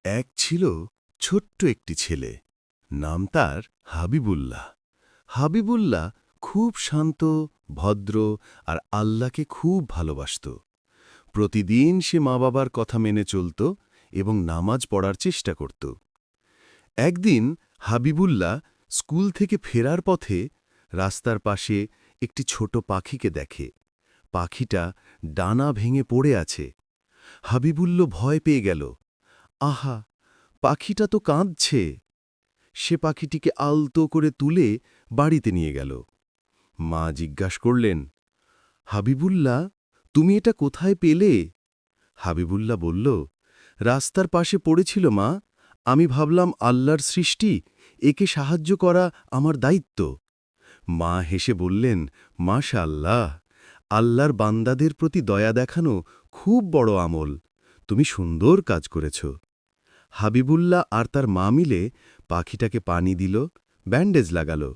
এক ছিল ছোট্ট একটি ছেলে, নাম তার হাবিবুল্লাহ। হাবিবুল্লাহ খুব শান্ত, ভদ্র আর আল্লাহকে খুব ভালোবাসত। প্রতিদিন সে মা-বাবার কথা মেনে চলত এবং নামাজ পড়ার চেষ্টা করত। একদিন হাবিবুল্লাহ স্কুল থেকে ফেরার পথে রাস্তার পাশে একটি ছোট পাখিকে দেখে। পাখিটা ডানা ভেঙে পড়ে আছে। হাবিবুল্লাহ ভয় পেয়ে গেল। আহা, পাখিটা তো কাঁদছে। সে পাখিটিকে আলতো করে তুলে বাড়িতে নিয়ে গেল। মা জিজ্ঞাসা করলেন, হাবিবুল্লাহ, তুমি এটা কোথায় পেলে? হাবিবুল্লাহ বলল, রাস্তার পাশে পড়েছিল মা, আমি ভাবলাম আল্লাহর সৃষ্টি, একে সাহায্য করা আমার দায়িত্ব। মা হেসে বললেন, মাশাআল্লাহ, আল্লাহর বান্দাদের প্রতি দয়া দেখানো খুব বড় আমল, তুমি সুন্দর কাজ করেছ। হাবিবুল্লাহ আর তার মা মিলে পাখিটাকে পানি দিল, ব্যান্ডেজ লাগাল।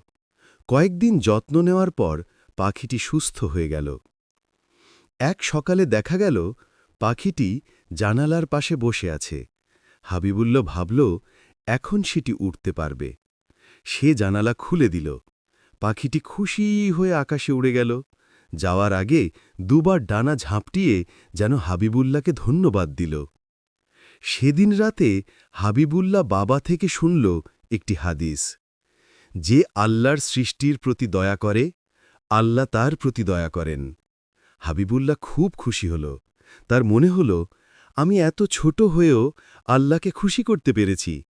কয়েকদিন যত্ন নেওয়ার পর পাখিটি সুস্থ হয়ে গেল। এক সকালে দেখা গেল পাখিটি জানালার পাশে বসে আছে। হাবিবুল্লাহ ভাবল, এখন সেটি উঠতে পারবে। সে জানালা খুলে দিল। পাখিটি খুশি হয়ে আকাশে উড়ে গেল। যাওয়ার আগে দুবার ডানা ঝাঁপটিয়ে যেন হাবিবুল্লাহকে ধন্যবাদ দিল। সেদিন রাতে হাবিবুল্লাহ বাবা থেকে শুনল একটি হাদিস, যে আল্লাহর সৃষ্টির প্রতি দয়া করে, আল্লাহ তার প্রতি দয়া করেন। হাবিবুল্লাহ খুব খুশি হল। তার মনে হল, আমি এত ছোট হয়েও আল্লাহকে খুশি করতে পেরেছি।